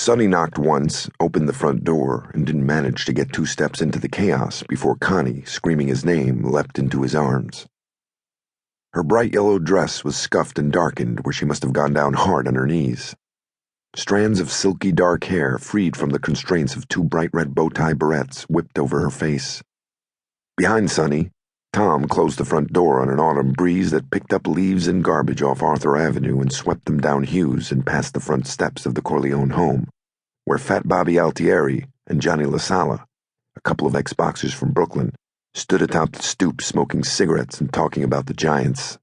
Sonny knocked once, opened the front door, and didn't manage to get 2 steps into the chaos before Connie, screaming his name, leapt into his arms. Her bright yellow dress was scuffed and darkened where she must have gone down hard on her knees. Strands of silky dark hair, freed from the constraints of 2 bright red bow-tie barrettes, whipped over her face. Behind Sonny, Tom closed the front door on an autumn breeze that picked up leaves and garbage off Arthur Avenue and swept them down Hughes and past the front steps of the Corleone home, where Fat Bobby Altieri and Johnny LaSala, a couple of ex-boxers from Brooklyn, stood atop the stoop smoking cigarettes and talking about the Giants.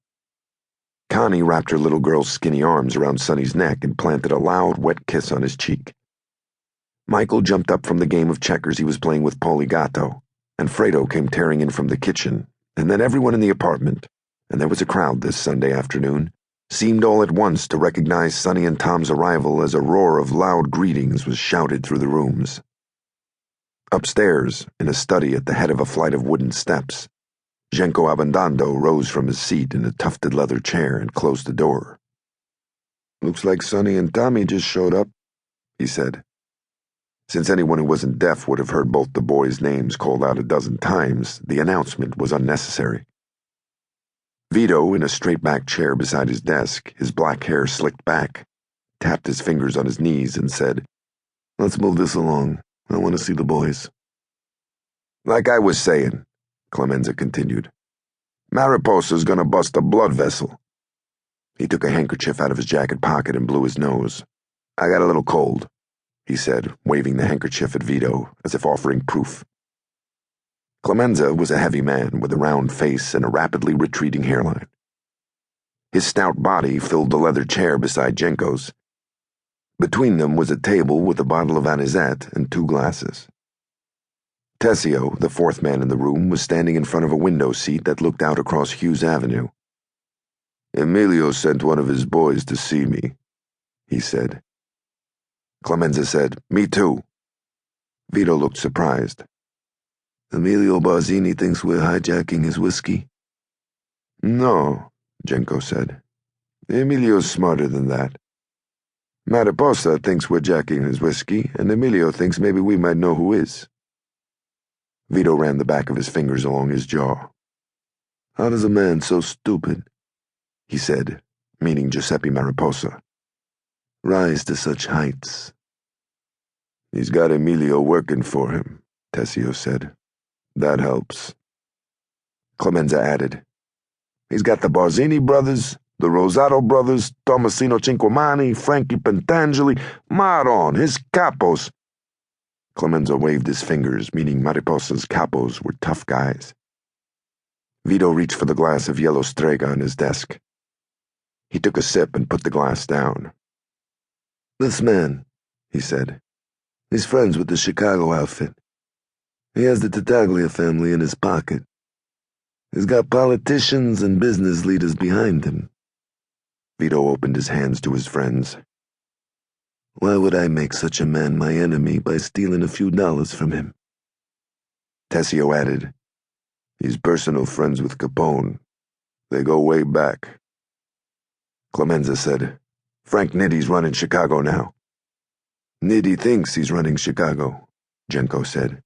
Connie wrapped her little girl's skinny arms around Sonny's neck and planted a loud, wet kiss on his cheek. Michael jumped up from the game of checkers he was playing with Paulie Gatto, and Fredo came tearing in from the kitchen, and then everyone in the apartment, and there was a crowd this Sunday afternoon, seemed all at once to recognize Sonny and Tom's arrival as a roar of loud greetings was shouted through the rooms. Upstairs, in a study at the head of a flight of wooden steps, Genco Abondando rose from his seat in a tufted leather chair and closed the door. "Looks like Sonny and Tommy just showed up," he said. Since anyone who wasn't deaf would have heard both the boys' names called out a dozen times, the announcement was unnecessary. Vito, in a straight-back chair beside his desk, his black hair slicked back, tapped his fingers on his knees and said, "Let's move this along. I want to see the boys." "Like I was saying," Clemenza continued, "Mariposa's gonna bust a blood vessel." He took a handkerchief out of his jacket pocket and blew his nose. "I got a little cold," he said, waving the handkerchief at Vito, as if offering proof. Clemenza was a heavy man with a round face and a rapidly retreating hairline. His stout body filled the leather chair beside Genco's. Between them was a table with a bottle of anisette and 2 glasses. Tessio, the 4th man in the room, was standing in front of a window seat that looked out across Hughes Avenue. "Emilio sent one of his boys to see me," he said. Clemenza said, "Me too." Vito looked surprised. "Emilio Barzini thinks we're hijacking his whiskey?" "No," Genco said. "Emilio's smarter than that. Mariposa thinks we're jacking his whiskey, and Emilio thinks maybe we might know who is." Vito ran the back of his fingers along his jaw. "How does a man so stupid," he said, meaning Giuseppe Mariposa, "rise to such heights?" "He's got Emilio working for him," Tessio said. "That helps." Clemenza added, "He's got the Barzini brothers, the Rosato brothers, Tomasino Cinquemani, Frankie Pentangeli, Maron, his capos." Clemenza waved his fingers, meaning Mariposa's capos were tough guys. Vito reached for the glass of yellow strega on his desk. He took a sip and put the glass down. "This man," he said, "he's friends with the Chicago outfit. He has the Tattaglia family in his pocket. He's got politicians and business leaders behind him." Vito opened his hands to his friends. "Why would I make such a man my enemy by stealing a few dollars from him?" Tessio added, "He's personal friends with Capone. They go way back." Clemenza said, "Frank Nitty's running Chicago now." "Nitty thinks he's running Chicago," Genco said.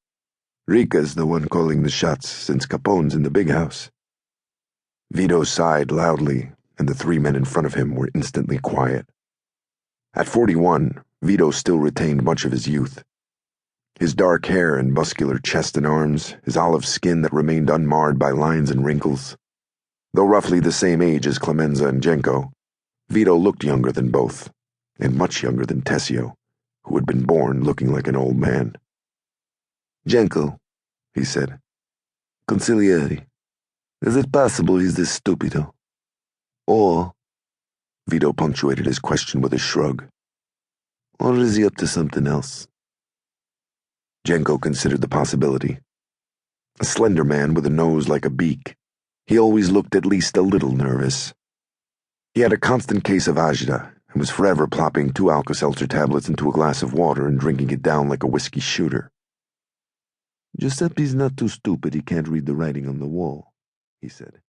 "Rika's the one calling the shots since Capone's in the big house." Vito sighed loudly, and the 3 men in front of him were instantly quiet. At 41, Vito still retained much of his youth. His dark hair and muscular chest and arms, his olive skin that remained unmarred by lines and wrinkles. Though roughly the same age as Clemenza and Genco, Vito looked younger than both, and much younger than Tessio, who had been born looking like an old man. "Genco," he said, "consigliere, is it possible he's this stupido? Or," Vito punctuated his question with a shrug, "or is he up to something else?" Genco considered the possibility. A slender man with a nose like a beak, he always looked at least a little nervous. He had a constant case of agita and was forever plopping 2 Alka-Seltzer tablets into a glass of water and drinking it down like a whiskey shooter. "Giuseppe's not too stupid he can't read the writing on the wall," he said.